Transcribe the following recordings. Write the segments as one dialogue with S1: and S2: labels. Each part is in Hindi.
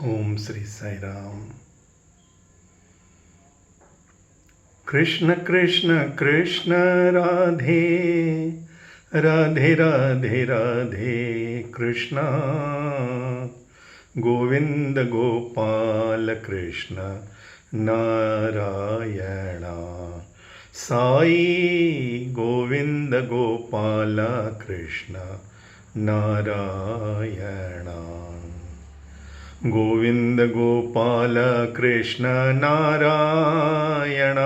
S1: ओम श्री साई राम। कृष्ण कृष्ण कृष्ण राधे राधे राधे राधे कृष्ण गोविंद गोपाल कृष्ण नारायण साई गोविंद गोपाल कृष्ण नारायण गोविंद गोपाल कृष्ण नारायण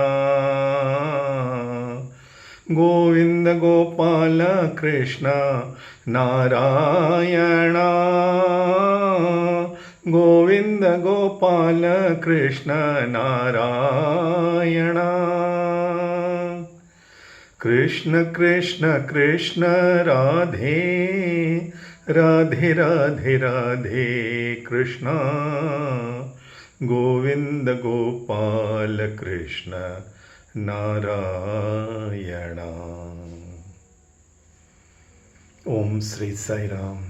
S1: गोविंद गोपाल कृष्ण नारायण गोविंद गोपाल कृष्ण नारायण कृष्ण कृष्ण कृष्ण राधे राधे राधे राधे कृष्ण गोविंद गोपाल कृष्ण नारायण। ओम श्री साई राम।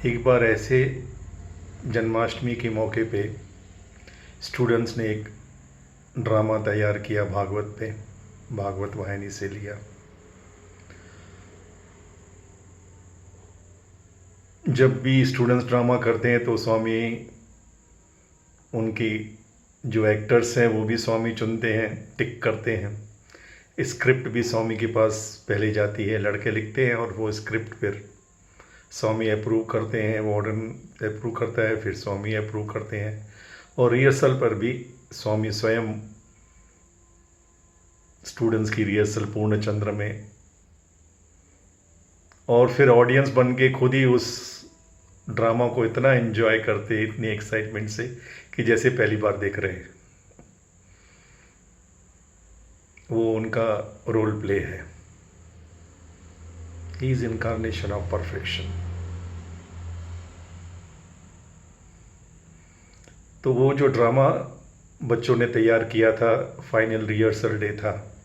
S1: एक बार ऐसे जन्माष्टमी के मौके पे स्टूडेंट्स ने एक ड्रामा तैयार किया भागवत पे, भागवत वाहिनी से लिया। जब भी स्टूडेंट्स ड्रामा करते हैं तो स्वामी उनकी जो एक्टर्स हैं वो भी स्वामी चुनते हैं, टिक करते हैं। स्क्रिप्ट भी स्वामी के पास पहले जाती है, लड़के लिखते हैं और वो स्क्रिप्ट फिर स्वामी अप्रूव करते हैं, वार्डन अप्रूव करता है, फिर स्वामी अप्रूव करते हैं। और रिहर्सल पर भी स्वामी स्वयं स्टूडेंट्स की रिहर्सल पूर्ण चंद्र में, और फिर ऑडियंस बन के खुद ही उस ड्रामा को इतना एंजॉय करते, इतनी एक्साइटमेंट से कि जैसे पहली बार देख रहे हैं। वो उनका रोल प्ले है। He is incarnation of perfection. तो वो जो ड्रामा बच्चों ने तैयार किया था, फाइनल रिहर्सल डे था,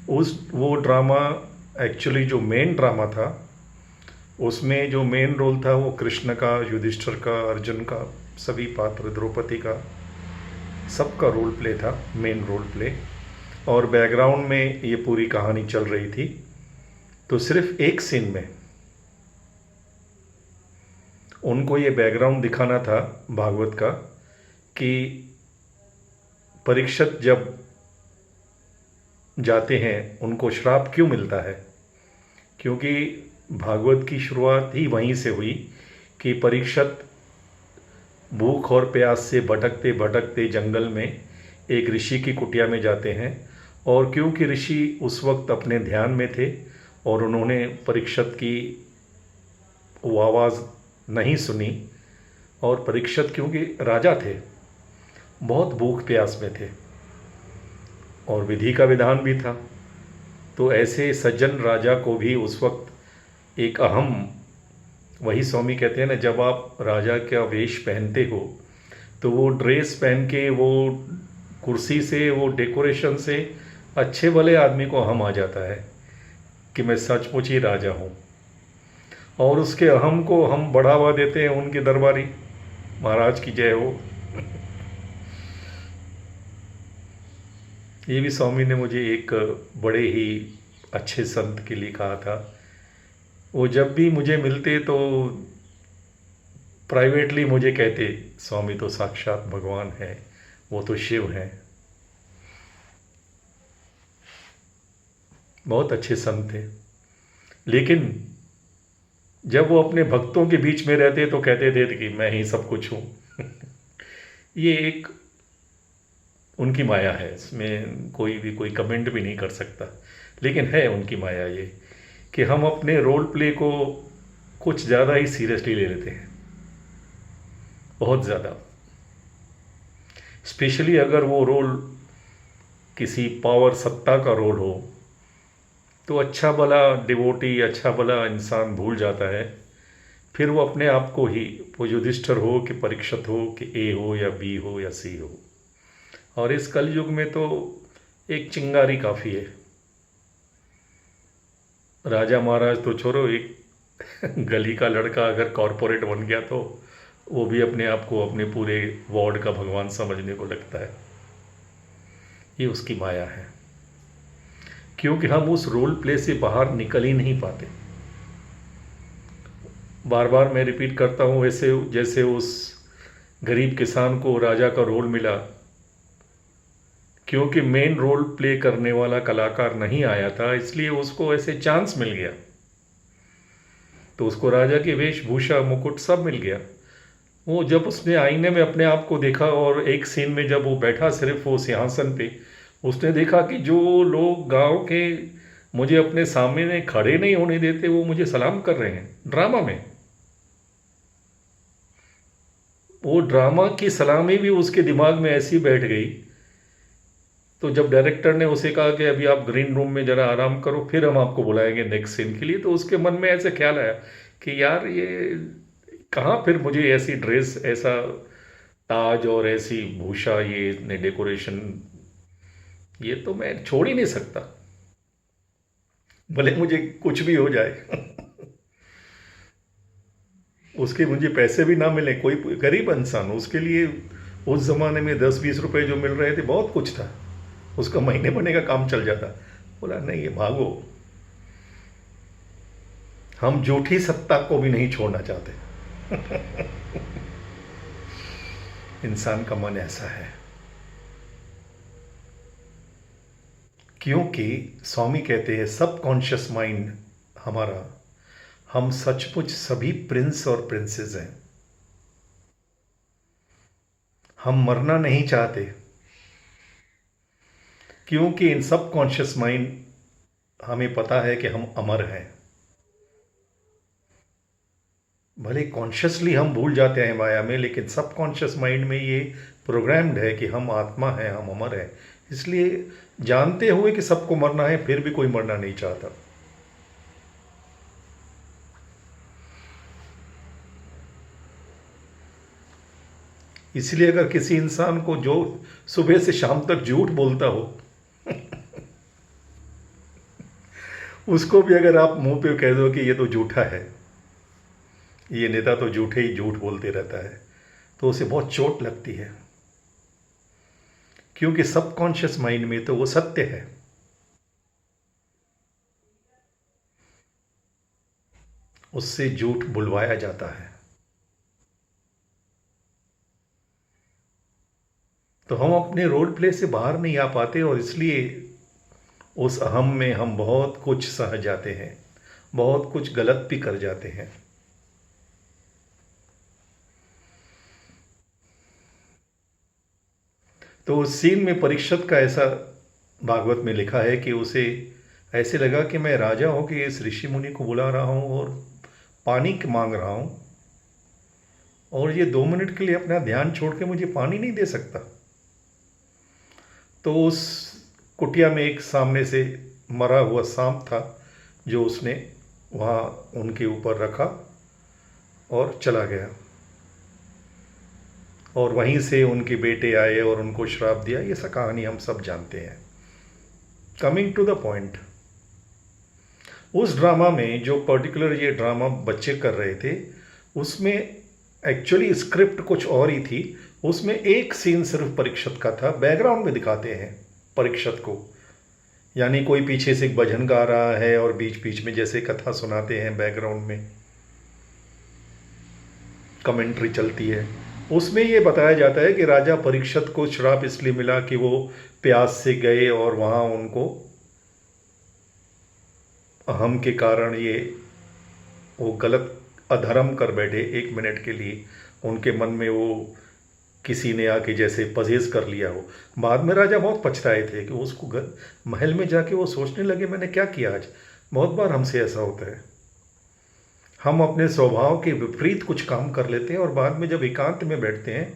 S1: वो ड्रामा एक्चुअली जो मेन ड्रामा था उसमें जो मेन रोल था वो कृष्ण का, युधिष्ठिर का, अर्जुन का, सभी पात्र, द्रौपदी का, सबका रोल प्ले था, मेन रोल प्ले। और बैकग्राउंड में ये पूरी कहानी चल रही थी। तो सिर्फ एक सीन में उनको ये बैकग्राउंड दिखाना था भागवत का कि परीक्षित जब जाते हैं उनको श्राप क्यों मिलता है। क्योंकि भागवत की शुरुआत ही वहीं से हुई कि परीक्षित भूख और प्यास से भटकते भटकते जंगल में एक ऋषि की कुटिया में जाते हैं। और क्योंकि ऋषि उस वक्त अपने ध्यान में थे और उन्होंने परीक्षित की वो आवाज़ नहीं सुनी, और परीक्षित क्योंकि राजा थे, बहुत भूख प्यास में थे और विधि का विधान भी था, तो ऐसे सज्जन राजा को भी उस वक्त एक अहम, वही स्वामी कहते हैं ना, जब आप राजा का वेश पहनते हो तो वो ड्रेस पहन के वो कुर्सी से, वो डेकोरेशन से अच्छे भले आदमी को अहम आ जाता है कि मैं सचमुच ही राजा हूँ, और उसके अहम को हम बढ़ावा देते हैं उनके दरबारी महाराज की जय हो। ये भी स्वामी ने मुझे एक बड़े ही अच्छे संत के लिए कहा था। वो जब भी मुझे मिलते तो प्राइवेटली मुझे कहते, स्वामी तो साक्षात भगवान है, वो तो शिव हैं। बहुत अच्छे संत थे, लेकिन जब वो अपने भक्तों के बीच में रहते तो कहते थे कि मैं ही सब कुछ हूँ। ये एक उनकी माया है, इसमें कोई कमेंट भी नहीं कर सकता, लेकिन है उनकी माया ये कि हम अपने रोल प्ले को कुछ ज़्यादा ही सीरियसली ले लेते हैं, बहुत ज़्यादा। स्पेशली अगर वो रोल किसी पावर सत्ता का रोल हो तो अच्छा भला डिवोटी, अच्छा भला इंसान भूल जाता है। फिर वो अपने आप को ही, वो युधिष्ठिर हो कि परीक्षित हो कि ए हो या बी हो या सी हो। और इस कलयुग में तो एक चिंगारी काफ़ी है। राजा महाराज तो छोड़ो, एक गली का लड़का अगर कॉरपोरेट बन गया तो वो भी अपने आप को अपने पूरे वार्ड का भगवान समझने को लगता है। ये उसकी माया है, क्योंकि हम उस रोल प्ले से बाहर निकल ही नहीं पाते। बार बार मैं रिपीट करता हूँ, वैसे जैसे उस गरीब किसान को राजा का रोल मिला, क्योंकि मेन रोल प्ले करने वाला कलाकार नहीं आया था, इसलिए उसको ऐसे चांस मिल गया। तो उसको राजा की वेशभूषा, मुकुट सब मिल गया। वो जब उसने आईने में अपने आप को देखा, और एक सीन में जब वो बैठा सिर्फ वो सिंहासन पे, उसने देखा कि जो लोग गांव के मुझे अपने सामने खड़े नहीं होने देते, वो मुझे सलाम कर रहे हैं ड्रामा में। वो ड्रामा की सलामी भी उसके दिमाग में ऐसी बैठ गई। तो जब डायरेक्टर ने उसे कहा कि अभी आप ग्रीन रूम में ज़रा आराम करो, फिर हम आपको बुलाएंगे नेक्स्ट सीन के लिए, तो उसके मन में ऐसे ख्याल आया कि यार ये कहाँ फिर मुझे ऐसी ड्रेस, ऐसा ताज और ऐसी भूषा, ये इतने डेकोरेशन, ये तो मैं छोड़ ही नहीं सकता, भले मुझे कुछ भी हो जाए। उसके मुझे पैसे भी ना मिले, कोई गरीब इंसान, उसके लिए उस ज़माने में 10-20 रुपए जो मिल रहे थे बहुत कुछ था, उसका महीने भरने का काम चल जाता। बोला नहीं, ये भागो, हम झूठी सत्ता को भी नहीं छोड़ना चाहते। इंसान का मन ऐसा है, क्योंकि स्वामी कहते हैं सबकॉन्शियस माइंड हमारा, हम सचमुच सभी प्रिंस और प्रिंसेस हैं। हम मरना नहीं चाहते, क्योंकि इन सबकॉन्शियस माइंड हमें पता है कि हम अमर हैं। भले कॉन्शियसली हम भूल जाते हैं माया में, लेकिन सबकॉन्शियस माइंड में ये प्रोग्राम्ड है कि हम आत्मा हैं, हम अमर हैं। इसलिए जानते हुए कि सबको मरना है, फिर भी कोई मरना नहीं चाहता। इसलिए अगर किसी इंसान को जो सुबह से शाम तक झूठ बोलता हो, उसको भी अगर आप मुंह पे कह दो कि ये तो झूठा है, ये नेता तो झूठे ही झूठ बोलते रहता है, तो उसे बहुत चोट लगती है, क्योंकि सबकॉन्शियस माइंड में तो वो सत्य है। उससे झूठ बुलवाया जाता है। तो हम अपने रोल प्ले से बाहर नहीं आ पाते, और इसलिए उस अहम में हम बहुत कुछ सह जाते हैं, बहुत कुछ गलत भी कर जाते हैं। तो उस सीन में परीक्षित का ऐसा भागवत में लिखा है कि उसे ऐसे लगा कि मैं राजा हूं कि इस ऋषि मुनि को बुला रहा हूं और पानी मांग रहा हूं, और ये 2 मिनट के लिए अपना ध्यान छोड़ के मुझे पानी नहीं दे सकता। तो उस कुटिया में एक सामने से मरा हुआ सांप था, जो उसने वहाँ उनके ऊपर रखा और चला गया। और वहीं से उनके बेटे आए और उनको श्राप दिया। ये सब कहानी हम सब जानते हैं। कमिंग टू द पॉइंट, उस ड्रामा में जो पर्टिकुलर ये ड्रामा बच्चे कर रहे थे, उसमें एक्चुअली स्क्रिप्ट कुछ और ही थी। उसमें एक सीन सिर्फ परीक्षित का था, बैकग्राउंड में दिखाते हैं परीक्षित को, यानी कोई पीछे से एक भजन गा रहा है और बीच बीच में जैसे कथा सुनाते हैं, बैकग्राउंड में कमेंट्री चलती है। उसमें ये बताया जाता है कि राजा परीक्षित को श्राप इसलिए मिला कि वो प्यास से गए और वहाँ उनको अहम के कारण वो गलत अधर्म कर बैठे। 1 मिनट के लिए उनके मन में वो किसी ने आके जैसे पजेज कर लिया हो। बाद में राजा बहुत पछताए थे कि उसको महल में जाके वो सोचने लगे मैंने क्या किया आज। बहुत बार हमसे ऐसा होता है, हम अपने स्वभाव के विपरीत कुछ काम कर लेते हैं और बाद में जब एकांत में बैठते हैं,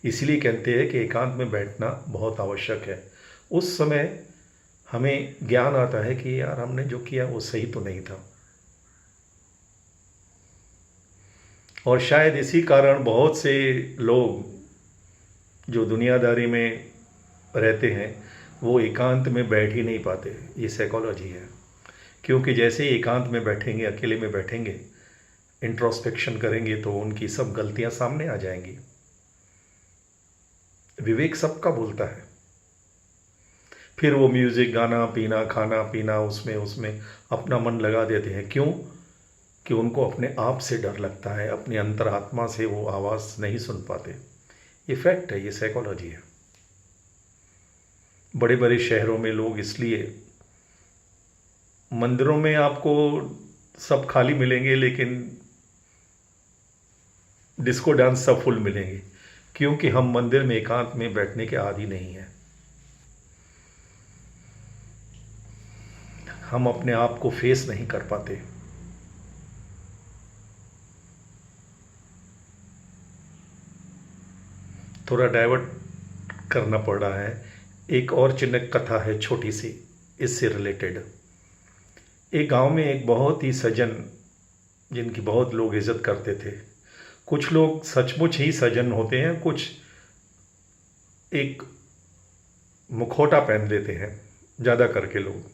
S1: इसलिए कहते हैं कि एकांत में बैठना बहुत आवश्यक है। उस समय हमें ज्ञान आता है कि यार हमने जो किया वो सही तो नहीं था। और शायद इसी कारण बहुत से लोग जो दुनियादारी में रहते हैं वो एकांत में बैठ ही नहीं पाते। ये साइकोलॉजी है। क्योंकि जैसे ही एकांत में बैठेंगे, अकेले में बैठेंगे, इंट्रोस्पेक्शन करेंगे तो उनकी सब गलतियां सामने आ जाएंगी। विवेक सबका बोलता है। फिर वो म्यूजिक, गाना पीना, खाना पीना, उसमें उसमें अपना मन लगा देते हैं। क्यों? कि उनको अपने आप से डर लगता है, अपनी अंतरात्मा से वो आवाज़ नहीं सुन पाते। ये फैक्ट है, ये साइकोलॉजी है। बड़े बड़े शहरों में लोग इसलिए, मंदिरों में आपको सब खाली मिलेंगे लेकिन डिस्को डांस सब फुल मिलेंगे, क्योंकि हम मंदिर में एकांत में बैठने के आदी नहीं हैं। हम अपने आप को फेस नहीं कर पाते। थोड़ा डाइवर्ट करना पड़ रहा है। एक और चिन्ह कथा है छोटी सी, इससे रिलेटेड। एक गांव में एक बहुत ही सज्जन, जिनकी बहुत लोग इज्जत करते थे। कुछ लोग सचमुच ही सज्जन होते हैं, कुछ एक मुखौटा पहन लेते हैं, ज़्यादा करके लोग।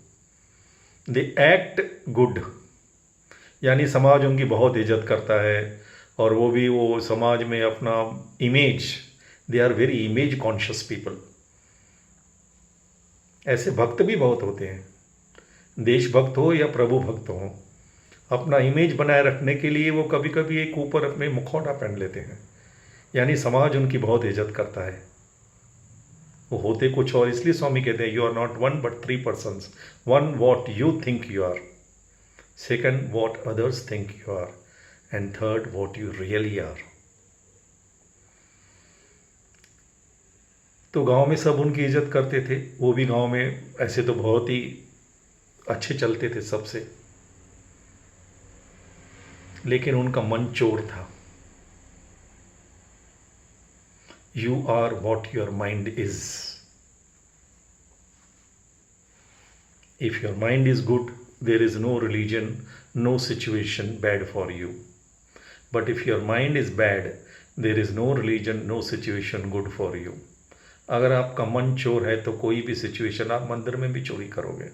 S1: दे एक्ट गुड, यानी समाज उनकी बहुत इज्जत करता है। और वो भी वो समाज में अपना image, they are very image conscious people. ऐसे भक्त भी बहुत होते हैं, देशभक्त हो या प्रभु भक्त हो, अपना इमेज बनाए रखने के लिए वो कभी कभी एक ऊपर अपने मुखौटा पहन लेते हैं, यानी समाज उनकी बहुत इज्जत करता है। वो होते कुछ और, इसलिए स्वामी कहते हैं you are not one but three persons. One, what you think you are. Second, what others think you are. And third, what you really are. तो गांव में सब उनकी इज्जत करते थे। वो भी गांव में ऐसे तो बहुत ही अच्छे चलते थे सबसे, लेकिन उनका मन चोर था। You are what your mind is. If your mind is good, there is no religion, no situation bad for you. But if your mind is bad, there is no religion, no situation good for you. अगर आपका मन चोर है तो कोई भी सिचुएशन, आप मंदिर में भी चोरी करोगे।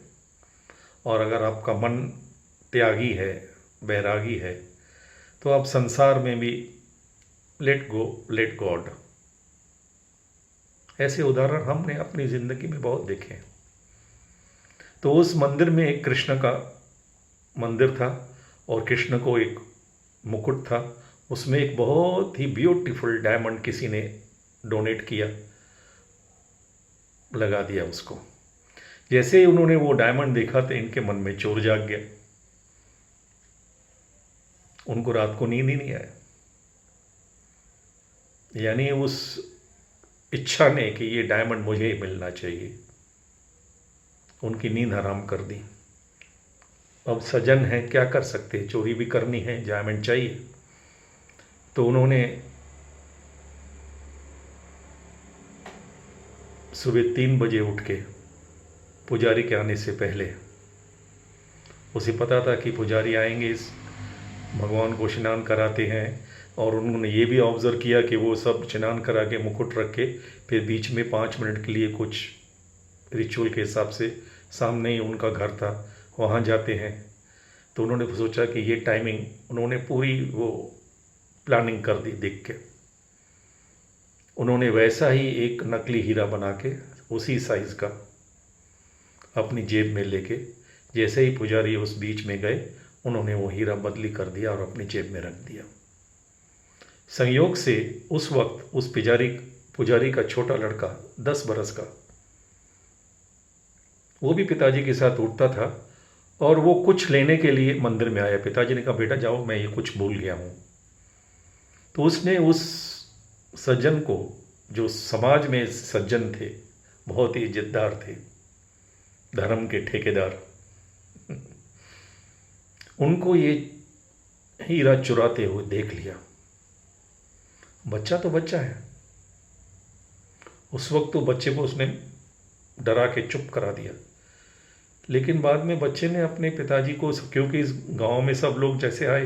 S1: और अगर आपका मन त्यागी है, बैरागी है, तो आप संसार में भी लेट गो, लेट गॉड। ऐसे उदाहरण हमने अपनी ज़िंदगी में बहुत देखे हैं। तो उस मंदिर में एक कृष्ण का मंदिर था और कृष्ण को एक मुकुट था। उसमें एक बहुत ही ब्यूटीफुल डायमंड किसी ने डोनेट किया, लगा दिया उसको। जैसे ही उन्होंने वो डायमंड देखा तो इनके मन में चोर जाग गया। उनको रात को नींद ही नहीं आया, यानी उस इच्छा ने कि ये डायमंड मुझे ही मिलना चाहिए, उनकी नींद हराम कर दी। अब सजन है, क्या कर सकते, चोरी भी करनी है, डायमंड चाहिए। तो उन्होंने सुबह 3 बजे उठ के, पुजारी के आने से पहले, उसे पता था कि पुजारी आएंगे, इस भगवान को स्नान कराते हैं। और उन्होंने ये भी ऑब्ज़र्व किया कि वो सब स्नान करा के मुकुट रख के फिर बीच में 5 मिनट के लिए कुछ रिचुअल के हिसाब से, सामने ही उनका घर था, वहाँ जाते हैं। तो उन्होंने सोचा कि ये टाइमिंग, उन्होंने पूरी वो प्लानिंग कर दी देख के। उन्होंने वैसा ही एक नकली हीरा बना के उसी साइज़ का अपनी जेब में लेके, जैसे ही पुजारी उस बीच में गए, उन्होंने वो हीरा बदली कर दिया और अपनी जेब में रख दिया। संयोग से उस वक्त उस पुजारी का छोटा लड़का 10 बरस का, वो भी पिताजी के साथ उठता था और वो कुछ लेने के लिए मंदिर में आया। पिताजी ने कहा बेटा जाओ, मैं ये कुछ भूल गया हूँ। तो उसने उस सज्जन को, जो समाज में सज्जन थे, बहुत ही इज्जतदार थे, धर्म के ठेकेदार, उनको ये हीरा चुराते हुए देख लिया। बच्चा तो बच्चा है, उस वक्त तो बच्चे को उसने डरा के चुप करा दिया। लेकिन बाद में बच्चे ने अपने पिताजी को, क्योंकि इस गांव में सब लोग जैसे आए,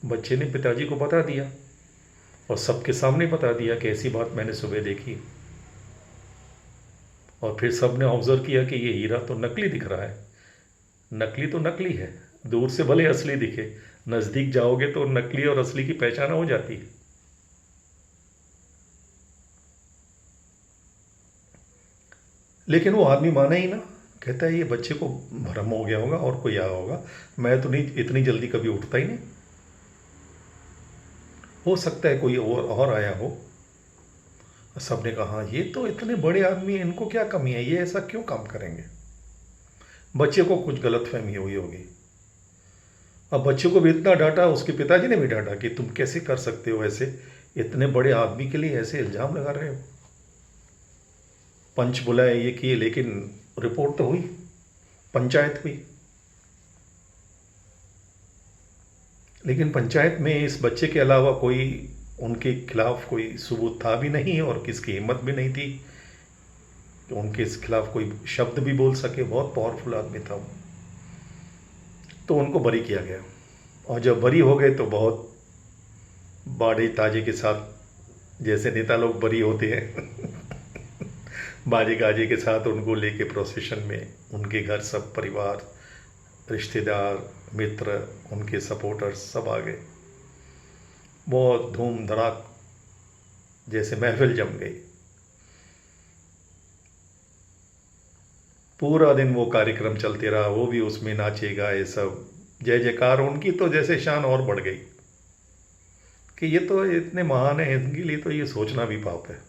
S1: बच्चे ने पिताजी को बता दिया और सबके सामने बता दिया कि ऐसी बात मैंने सुबह देखी। और फिर सब ने ऑब्जर्व किया कि ये हीरा तो नकली दिख रहा है। नकली तो नकली है, दूर से भले असली दिखे, नज़दीक जाओगे तो नकली और असली की पहचान हो जाती है। लेकिन वो आदमी माना ही ना, कहता है ये बच्चे को भ्रम हो गया होगा और कोई आया होगा, मैं तो नहीं, इतनी जल्दी कभी उठता ही नहीं, हो सकता है कोई और आया हो। सबने कहा हाँ, ये तो इतने बड़े आदमी हैं, इनको क्या कमी है, ये ऐसा क्यों काम करेंगे। बच्चे को कुछ गलतफहमी हुई होगी। अब बच्चे को भी इतना डांटा, उसके पिताजी ने भी डांटा कि तुम कैसे कर सकते हो ऐसे, इतने बड़े आदमी के लिए ऐसे इल्ज़ाम लगा रहे हो। पंच बुलाए, ये किए, लेकिन रिपोर्ट तो हुई, पंचायत हुई। लेकिन पंचायत में इस बच्चे के अलावा कोई उनके खिलाफ कोई सबूत था भी नहीं और किसकी हिम्मत भी नहीं थी कि उनके खिलाफ कोई शब्द भी बोल सके। बहुत पावरफुल आदमी था वो। तो उनको बरी किया गया, और जब बरी हो गए तो बहुत बाड़े ताजे के साथ, जैसे नेता लोग बरी होते हैं बाजे गाजे के साथ उनको लेके प्रोसेशन में उनके घर सब परिवार, रिश्तेदार, मित्र, उनके सपोर्टर्स सब आ गए। बहुत धूम धड़ाक जैसे महफिल जम गई। पूरा दिन वो कार्यक्रम चलते रहा, वो भी उसमें नाचे गाए सब, जय जयकार। उनकी तो जैसे शान और बढ़ गई कि ये तो इतने महान है, इनके लिए तो ये सोचना भी पाप है।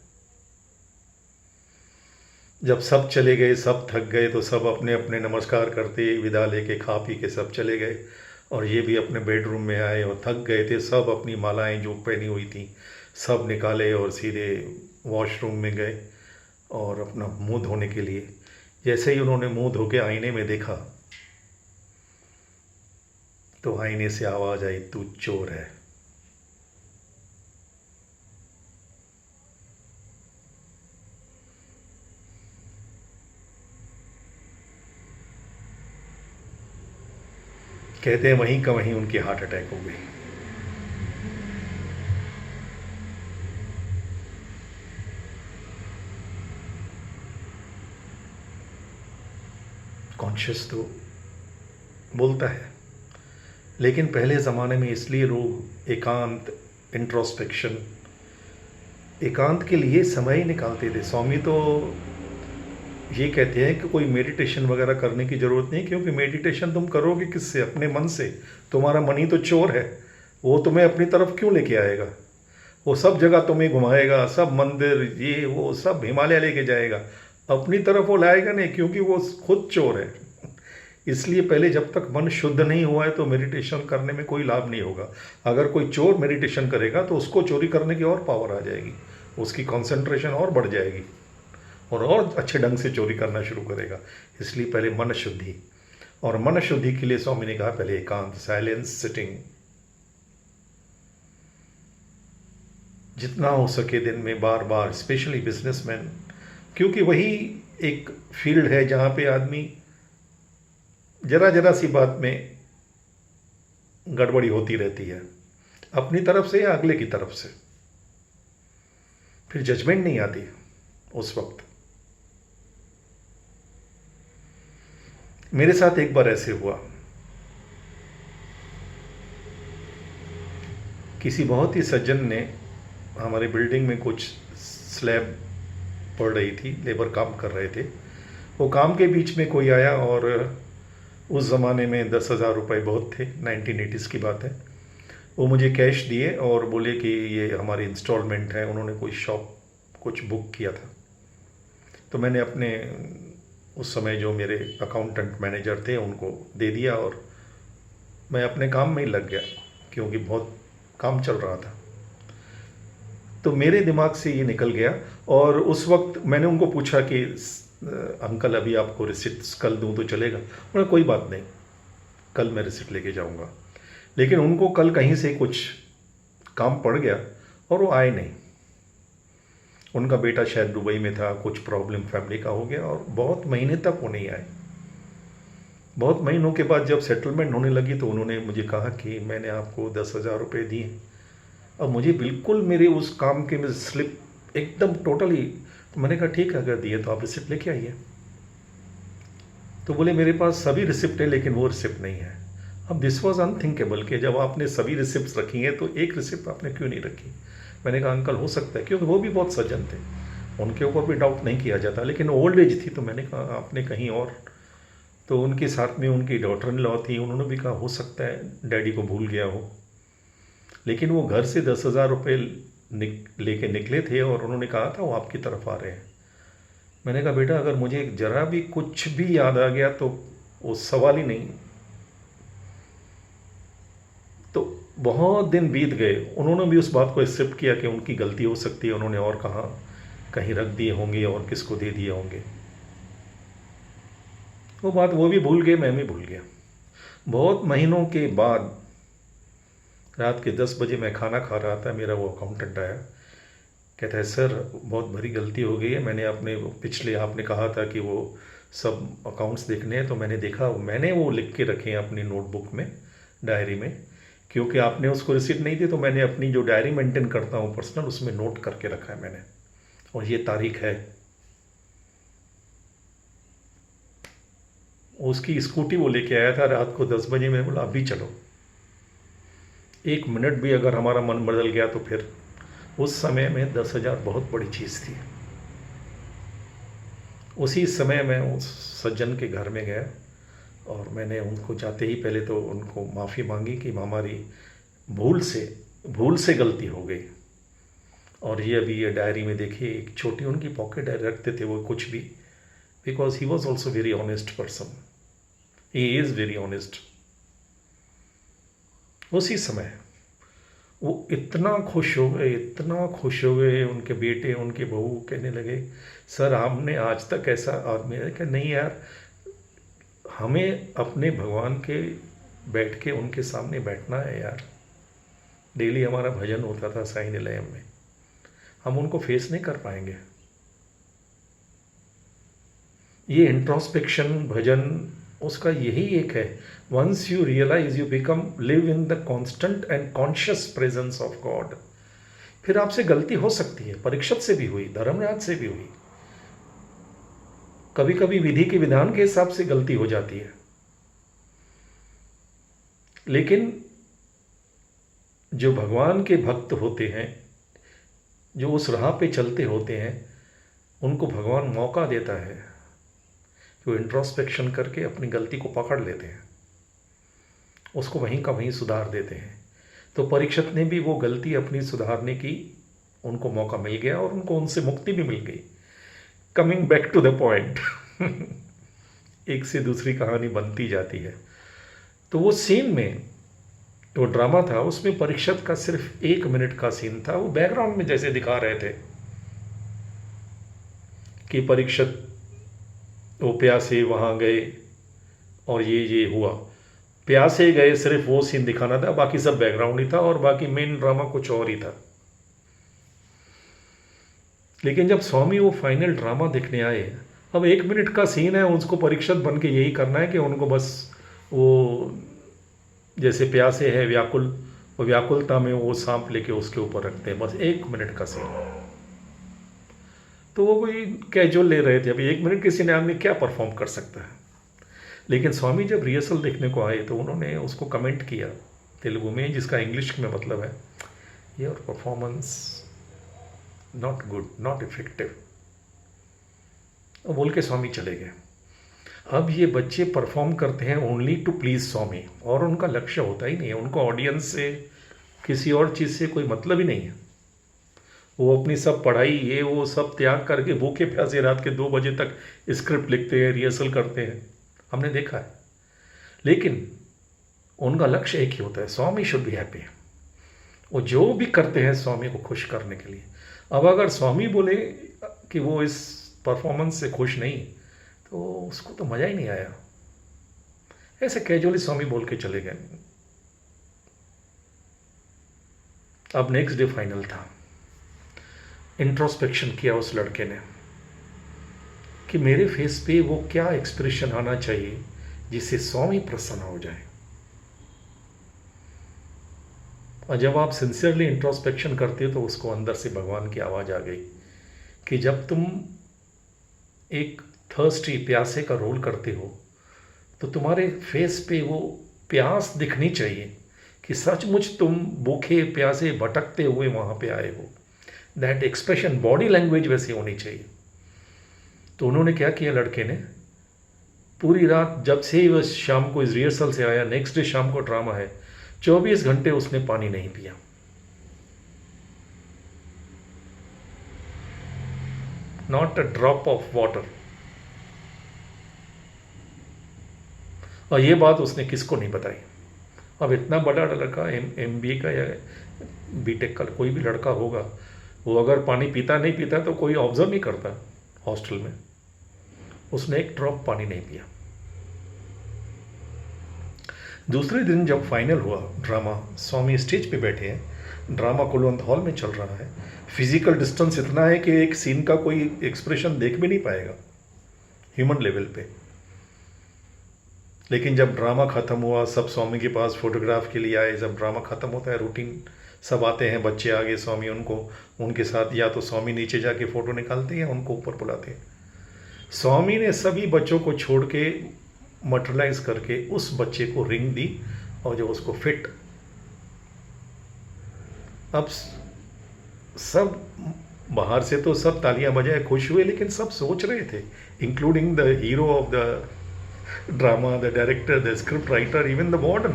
S1: जब सब चले गए, सब थक गए, तो सब अपने अपने नमस्कार करते विदा लेके खा पी के सब चले गए। और ये भी अपने बेडरूम में आए और थक गए थे। सब अपनी मालाएं जो पहनी हुई थी सब निकाले और सीधे वॉशरूम में गए और अपना मुंह धोने के लिए। जैसे ही उन्होंने मुंह धो के आईने में देखा तो आईने से आवाज़ आई, तू चोर है। कहते हैं वहीं का वहीं उनकी हार्ट अटैक हो गई। कॉन्शियस तो बोलता है, लेकिन पहले ज़माने में इसलिए लोग एकांत, इंट्रोस्पेक्शन, एकांत के लिए समय ही निकालते थे। स्वामी तो ये कहते हैं कि कोई मेडिटेशन वगैरह करने की ज़रूरत नहीं, क्योंकि मेडिटेशन तुम करोगे किससे? अपने मन से। तुम्हारा मन ही तो चोर है, वो तुम्हें अपनी तरफ क्यों लेके आएगा? वो सब जगह तुम्हें घुमाएगा, सब मंदिर, ये वो सब हिमालय लेके जाएगा, अपनी तरफ वो लाएगा नहीं, क्योंकि वो खुद चोर है। इसलिए पहले जब तक मन शुद्ध नहीं हुआ है तो मेडिटेशन करने में कोई लाभ नहीं होगा। अगर कोई चोर मेडिटेशन करेगा तो उसको चोरी करने की और पावर आ जाएगी, उसकी कंसंट्रेशन और बढ़ जाएगी और अच्छे ढंग से चोरी करना शुरू करेगा। इसलिए पहले मन शुद्धि, और मन शुद्धि के लिए स्वामी ने कहा पहले एकांत, साइलेंस, सिटिंग। जितना हो सके दिन में बार बार, स्पेशली बिजनेसमैन, क्योंकि वही एक फील्ड है जहाँ पे आदमी जरा जरा सी बात में गड़बड़ी होती रहती है, अपनी तरफ से या अगले की तरफ से। फिर जजमेंट नहीं आती उस वक्त। मेरे साथ एक बार ऐसे हुआ, किसी बहुत ही सज्जन ने, हमारे बिल्डिंग में कुछ स्लैब पड़ रही थी, लेबर काम कर रहे थे, वो काम के बीच में कोई आया और उस ज़माने में 10,000 रुपये बहुत थे, 1980s की बात है। वो मुझे कैश दिए और बोले कि ये हमारी इंस्टॉलमेंट है। उन्होंने कोई शॉप कुछ बुक किया था, तो मैंने अपने उस समय जो मेरे अकाउंटेंट मैनेजर थे उनको दे दिया और मैं अपने काम में ही लग गया, क्योंकि बहुत काम चल रहा था। तो मेरे दिमाग से ये निकल गया और उस वक्त मैंने उनको पूछा कि अंकल अभी आपको रिसिप्ट्स कल दूं तो चलेगा? उन्होंने कोई बात नहीं, कल मैं रिसिप्ट लेके जाऊंगा। लेकिन उनको कल कहीं से कुछ काम पड़ गया और वो आए नहीं। उनका बेटा शायद दुबई में था, कुछ प्रॉब्लम फैमिली का हो गया और बहुत महीने तक वो नहीं आए। बहुत महीनों के बाद जब सेटलमेंट होने लगी तो उन्होंने मुझे कहा कि मैंने आपको 10,000 रुपये दिए। अब मुझे बिल्कुल मेरे उस काम के में स्लिप एकदम टोटली, तो मैंने कहा ठीक है, अगर दिए तो आप रिसिप्ट लेके आइए। तो बोले मेरे पास सभी रिसिप्ट है लेकिन वो रिसिप्ट नहीं है। अब दिस वॉज अनथिंकेबल कि जब आपने सभी रिसिप्ट रखी हैं तो एक रिसिप्ट आपने क्यों नहीं रखी। मैंने कहा अंकल हो सकता है, क्योंकि वो भी बहुत सज्जन थे, उनके ऊपर भी डाउट नहीं किया जाता, लेकिन ओल्ड एज थी। तो मैंने कहा आपने कहीं और, तो उनके साथ में उनकी डॉटर इन लॉ थी, उन्होंने भी कहा हो सकता है डैडी को भूल गया हो। लेकिन वो घर से 10,000 रुपये लेके निकले थे और उन्होंने कहा था वो आपकी तरफ आ रहे हैं। मैंने कहा बेटा अगर मुझे जरा भी कुछ भी याद आ गया तो वो सवाल ही नहीं। तो बहुत दिन बीत गए, उन्होंने भी उस बात को एक्सेप्ट किया कि उनकी गलती हो सकती है, उन्होंने और कहाँ कहीं रख दिए होंगे और किसको दे दिए होंगे। वो बात वो भी भूल गए, मैं भी भूल गया। बहुत महीनों के बाद रात के 10 बजे मैं खाना खा रहा था, मेरा वो अकाउंटेंट आया, कहता है सर बहुत बड़ी गलती हो गई है, मैंने अपने पिछले आपने कहा था कि वो सब अकाउंट्स देखने हैं, तो मैंने देखा, मैंने वो लिख के रखे हैं अपनी नोटबुक में, डायरी में, क्योंकि आपने उसको रिसीट नहीं दी तो मैंने अपनी जो डायरी मेंटेन करता हूँ पर्सनल, उसमें नोट करके रखा है मैंने, और ये तारीख है। उसकी स्कूटी वो लेके आया था रात को 10 बजे, मैंने बोला अभी चलो, 1 मिनट भी अगर हमारा मन बदल गया तो फिर। उस समय में 10,000 बहुत बड़ी चीज़ थी। उसी समय मैं उस सज्जन के घर में गया और मैंने उनको जाते ही पहले तो उनको माफ़ी मांगी कि हमारी भूल से गलती हो गई। और ये अभी ये डायरी में देखिए, एक छोटी उनकी पॉकेट डायरी रखते थे वो कुछ भी, because he was also very honest person, he is very honest. उसी समय वो इतना खुश हो गए, इतना खुश हो गए, उनके बेटे उनके बहू कहने लगे सर हमने आज तक ऐसा, और मैंने कहा नहीं यार, हमें अपने भगवान के बैठ के उनके सामने बैठना है यार। डेली हमारा भजन होता था साईं निलयम में, हम उनको फेस नहीं कर पाएंगे। ये इंट्रोस्पेक्शन भजन उसका यही एक है, once you realise you become live in the constant and conscious presence of God. फिर आपसे गलती हो सकती है, परीक्षित से भी हुई, धर्मराज से भी हुई, कभी कभी विधि के विधान के हिसाब से गलती हो जाती है, लेकिन जो भगवान के भक्त होते हैं, जो उस राह पे चलते होते हैं, उनको भगवान मौका देता है कि वो इंट्रोस्पेक्शन करके अपनी गलती को पकड़ लेते हैं, उसको वहीं का वहीं सुधार देते हैं। तो परीक्षित ने भी वो गलती अपनी सुधारने की, उनको मौका मिल गया और उनको उनसे मुक्ति भी मिल गई। Coming back to the point, एक से दूसरी कहानी बनती जाती है। तो वो सीन में, वो ड्रामा था, उसमें परीक्षित का सिर्फ 1 मिनट का सीन था, वो बैकग्राउंड में जैसे दिखा रहे थे कि परीक्षित वो प्यासे वहाँ गए और ये हुआ। प्यासे गए सिर्फ वो सीन दिखाना था, बाकी सब बैकग्राउंड ही था और बाकी मेन ड्रामा कुछ और ही था। लेकिन जब स्वामी वो फाइनल ड्रामा देखने आए, अब 1 मिनट का सीन है, उसको परीक्षित बन के यही करना है कि उनको बस वो जैसे प्यासे है व्याकुल, वो व्याकुलता में वो सांप लेके उसके ऊपर रखते हैं, बस 1 मिनट का सीन। तो वो कोई कैजुअल ले रहे थे, अभी 1 मिनट के सीन आदमी क्या परफॉर्म कर सकता है। लेकिन स्वामी जब रिहर्सल देखने को आए तो उन्होंने उसको कमेंट किया तेलुगु में, जिसका इंग्लिश में मतलब है your performance not good, not effective, बोल के स्वामी चले गए। अब ये बच्चे परफॉर्म करते हैं ओनली टू प्लीज स्वामी, और उनका लक्ष्य होता ही नहीं है, उनको ऑडियंस से किसी और चीज़ से कोई मतलब ही नहीं है। वो अपनी सब पढ़ाई ये वो सब त्याग करके भूखे प्यासे रात के 2 बजे तक स्क्रिप्ट लिखते हैं, रिहर्सल करते हैं, हमने देखा है। लेकिन उनका लक्ष्य एक ही होता है, स्वामी शुड बी हैप्पी। वो जो भी करते हैं स्वामी को खुश करने के लिए। अब अगर स्वामी बोले कि वो इस परफॉर्मेंस से खुश नहीं, तो उसको तो मज़ा ही नहीं आया। ऐसे कैजुअली स्वामी बोल के चले गए। अब नेक्स्ट डे फाइनल था। इंट्रोस्पेक्शन किया उस लड़के ने कि मेरे फेस पे वो क्या एक्सप्रेशन आना चाहिए जिससे स्वामी प्रसन्न हो जाए। और जब आप सिंसियरली इंट्रोस्पेक्शन करते हो तो उसको अंदर से भगवान की आवाज़ आ गई कि जब तुम एक थर्स्टी प्यासे का रोल करते हो तो तुम्हारे फेस पे वो प्यास दिखनी चाहिए कि सचमुच तुम भूखे प्यासे भटकते हुए वहाँ पे आए हो। दैट एक्सप्रेशन, बॉडी लैंग्वेज वैसे होनी चाहिए। तो उन्होंने क्या किया, लड़के ने पूरी रात, जब से ही वह शाम को इस रिहर्सल से आया, नेक्स्ट डे शाम को ड्रामा है, 24 घंटे उसने पानी नहीं पिया। Not a drop of water. और ये बात उसने किसको नहीं बताई। अब इतना बड़ा लड़का, MBA का या BTech का कोई भी लड़का होगा, वो अगर पानी पीता नहीं पीता तो कोई ऑब्जर्व नहीं करता हॉस्टल में। उसने एक ड्रॉप पानी नहीं पिया। दूसरे दिन जब फाइनल हुआ ड्रामा, स्वामी स्टेज पे बैठे हैं, ड्रामा कुलवंत हॉल में चल रहा है। फिजिकल डिस्टेंस इतना है कि एक सीन का कोई एक्सप्रेशन देख भी नहीं पाएगा ह्यूमन लेवल पे। लेकिन जब ड्रामा ख़त्म हुआ, सब स्वामी के पास फोटोग्राफ के लिए आए। जब ड्रामा ख़त्म होता है, रूटीन सब आते हैं, बच्चे आगे, स्वामी उनको उनके साथ, या तो स्वामी नीचे जाके फ़ोटो निकालते हैं या उनको ऊपर बुलाते हैं। स्वामी ने सभी बच्चों को छोड़ के मटेरियलाइज करके उस बच्चे को रिंग दी और जो उसको फिट। अब सब बाहर से तो सब तालियां बजाए खुश हुए, लेकिन सब सोच रहे थे, including the hero of the drama, the director, the script writer, even the warden,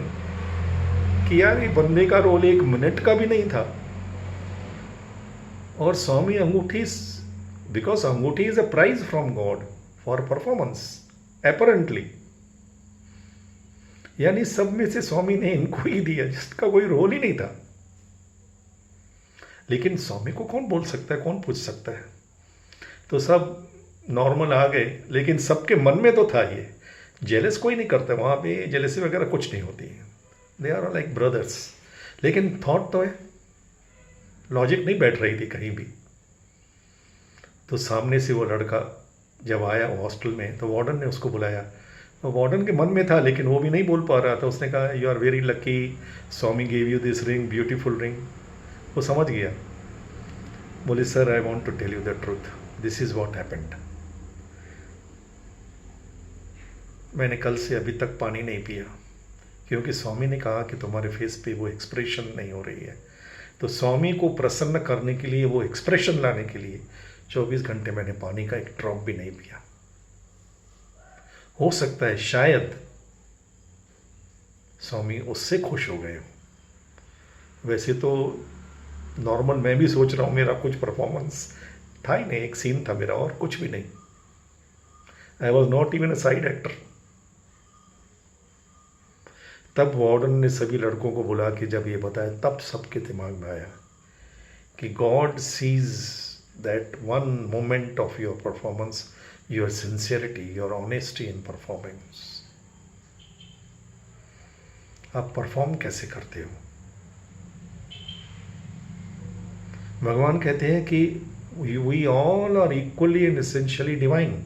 S1: कि यार ये बंदे का रोल 1 मिनट का भी नहीं था। और स्वामी अंगूठी, बिकॉज अंगूठी is a prize from God for performance apparently, यानी सब में से स्वामी ने इनको ही दिया जिसका कोई रोल ही नहीं था। लेकिन स्वामी को कौन बोल सकता है, कौन पूछ सकता है। तो सब नॉर्मल आ गए, लेकिन सबके मन में तो था ये। जेलस कोई नहीं करता वहाँ पे, जेलसी वगैरह कुछ नहीं होती, दे आर लाइक ब्रदर्स। लेकिन थॉट तो है, लॉजिक नहीं बैठ रही थी कहीं भी। तो सामने से वो लड़का जब आया हॉस्टल में, तो वार्डन ने उसको बुलाया। तो वार्डन के मन में था, लेकिन वो भी नहीं बोल पा रहा था। उसने कहा, you are very lucky, Swami gave you this ring, beautiful ring. वो समझ गया। बोले, sir I want to tell you the truth, this is what happened. मैंने कल से अभी तक पानी नहीं पिया, क्योंकि स्वामी ने कहा कि तुम्हारे फेस पे वो एक्सप्रेशन नहीं हो रही है। तो स्वामी को प्रसन्न करने के लिए, वो एक्सप्रेशन लाने के लिए 24 घंटे मैंने पानी का एक ड्रॉप भी नहीं पिया। हो सकता है शायद स्वामी उससे खुश हो गए हो। वैसे तो नॉर्मल मैं भी सोच रहा हूँ, मेरा कुछ परफॉर्मेंस था ही नहीं, एक सीन था मेरा और कुछ भी नहीं। I was not even a side actor. तब वार्डन ने सभी लड़कों को बुला के जब ये बताया, तब सबके दिमाग में आया कि God sees that one moment of your performance, your sincerity, your honesty in performance. आप परफॉर्म कैसे करते हो। भगवान कहते हैं कि we all are equally and essentially divine.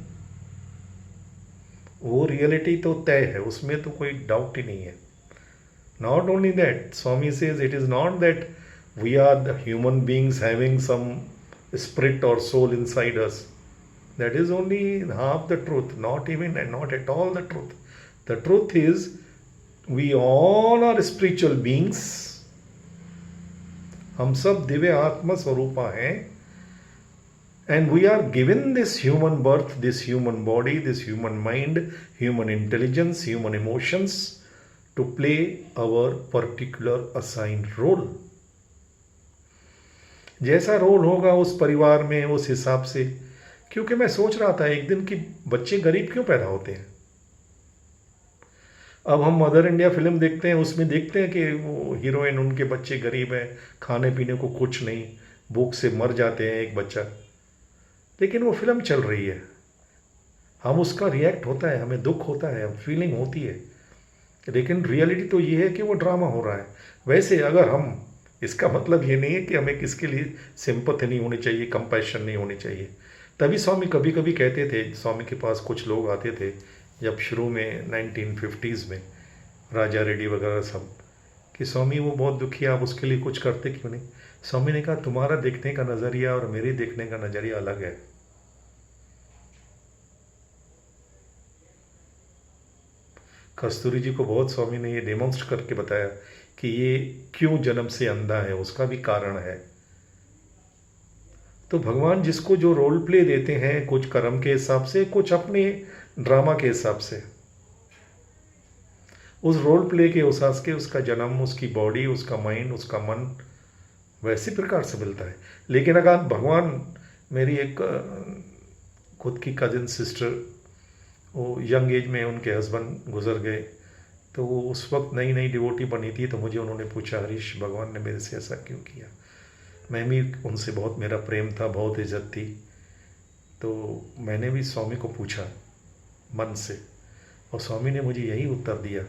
S1: वो रियलिटी तो तय है, उसमें तो कोई डाउट ही नहीं है। Not only that, Swami says it is not that we are the human beings having some spirit or soul inside us. That is only half the truth, not even and not at all the truth. The truth is we all are spiritual beings. हम सब दिव्य आत्मा स्वरूपा हैं, and we are given this human birth, this human body, this human mind, human intelligence, human emotions, to play our particular assigned role. जैसा रोल होगा उस परिवार में, उस हिसाब से। क्योंकि मैं सोच रहा था एक दिन कि बच्चे गरीब क्यों पैदा होते हैं। अब हम मदर इंडिया फिल्म देखते हैं, उसमें देखते हैं कि वो हीरोइन, उनके बच्चे गरीब हैं, खाने पीने को कुछ नहीं, भूख से मर जाते हैं एक बच्चा। लेकिन वो फिल्म चल रही है, हम उसका रिएक्ट होता है, हमें दुख होता है, फीलिंग होती है। लेकिन रियलिटी तो ये है कि वो ड्रामा हो रहा है। वैसे अगर हम, इसका मतलब ये नहीं है कि हमें किसके लिए सिंपैथी नहीं होनी चाहिए, कंपैशन नहीं होनी चाहिए। तभी स्वामी कभी कभी कहते थे, स्वामी के पास कुछ लोग आते थे जब शुरू में 1950s में राजा रेड्डी वगैरह सब, कि स्वामी वो बहुत दुखी है, आप उसके लिए कुछ करते क्यों नहीं? स्वामी ने कहा तुम्हारा देखने का नज़रिया और मेरे देखने का नज़रिया अलग है। कस्तूरी जी को बहुत स्वामी ने ये डेमोन्स्ट्रेट करके बताया कि ये क्यों जन्म से अंधा है, उसका भी कारण है। तो भगवान जिसको जो रोल प्ले देते हैं, कुछ कर्म के हिसाब से, कुछ अपने ड्रामा के हिसाब से, उस रोल प्ले के हिसाब से उसका जन्म, उसकी बॉडी, उसका माइंड, उसका मन वैसे प्रकार से मिलता है। लेकिन अगर भगवान, मेरी एक खुद की कजिन सिस्टर, वो यंग एज में उनके हस्बैंड गुजर गए, तो वो उस वक्त नई नई डिवोटी बनी थी, तो मुझे उन्होंने पूछा हरीश भगवान ने मेरे से ऐसा क्यों किया? मैं भी उनसे बहुत, मेरा प्रेम था, बहुत इज्जत थी। तो मैंने भी स्वामी को पूछा मन से, और स्वामी ने मुझे यही उत्तर दिया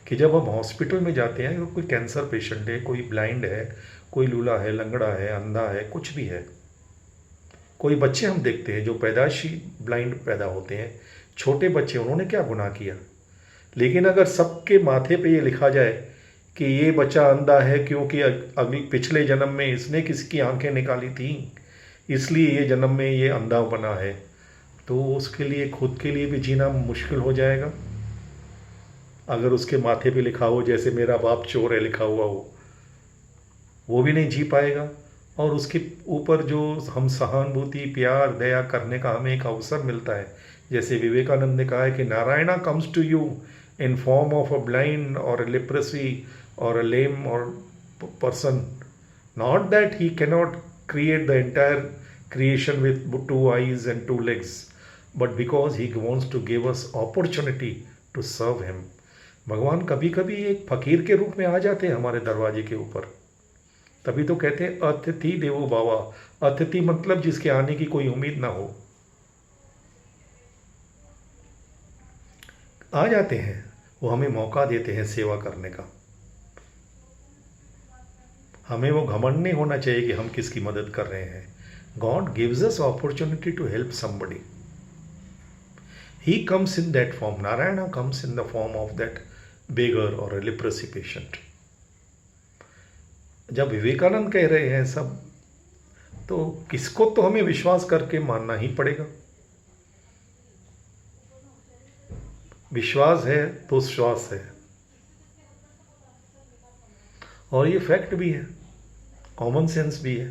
S1: कि जब हम हॉस्पिटल में जाते हैं, कोई कैंसर पेशेंट है, कोई ब्लाइंड है, कोई लूला है, लंगड़ा है, अंधा है, कुछ भी है, कोई बच्चे हम देखते हैं जो पैदाइशी ब्लाइंड पैदा होते हैं, छोटे बच्चे, उन्होंने क्या गुनाह किया? लेकिन अगर सबके माथे पे ये लिखा जाए कि ये बच्चा अंधा है क्योंकि अगले पिछले जन्म में इसने किसी की आंखें निकाली थी, इसलिए ये जन्म में ये अंधा बना है, तो उसके लिए, खुद के लिए भी जीना मुश्किल हो जाएगा। अगर उसके माथे पे लिखा हो जैसे मेरा बाप चोर है लिखा हुआ हो, वो भी नहीं जी पाएगा। और उसके ऊपर जो हम सहानुभूति, प्यार, दया करने का हमें एक अवसर मिलता है, जैसे विवेकानंद ने कहा है कि Narayana comes to you in form of a blind or a leprosy or a lame or person, not that he cannot create the entire creation with 2 eyes and 2 legs, but because he wants to give us opportunity to serve him. भगवान कभी कभी एक फकीर के रूप में आ जाते हैं हमारे दरवाजे के ऊपर, तभी तो कहते हैं अतिथि देवो भावा। अतिथि मतलब जिसके आने की कोई उम्मीद ना हो, आ जाते हैं, वो हमें मौका देते हैं सेवा करने का। हमें वो घमंड नहीं होना चाहिए कि हम किसकी मदद कर रहे हैं। God gives us opportunity to help somebody, he comes in that form. Narayana comes in the form of that beggar और अ लेप्रोसी पेशेंट। जब विवेकानंद कह रहे हैं सब, तो किसको तो हमें विश्वास करके मानना ही पड़ेगा। विश्वास है तो श्वास है, और ये फैक्ट भी है, कॉमन सेंस भी है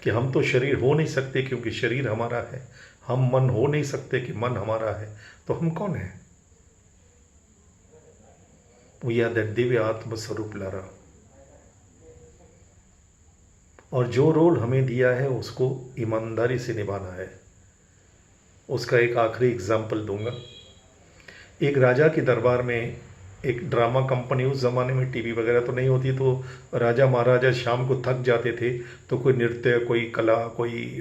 S1: कि हम तो शरीर हो नहीं सकते क्योंकि शरीर हमारा है, हम मन हो नहीं सकते कि मन हमारा है, तो हम कौन है? वी आर दैट दिव्य आत्म स्वरूप लारा। और जो रोल हमें दिया है उसको ईमानदारी से निभाना है। उसका एक आखिरी एग्जाम्पल दूंगा। एक राजा के दरबार में एक ड्रामा कंपनी, उस ज़माने में टीवी वगैरह तो नहीं होती, तो राजा महाराजा शाम को थक जाते थे तो कोई नृत्य, कोई कला, कोई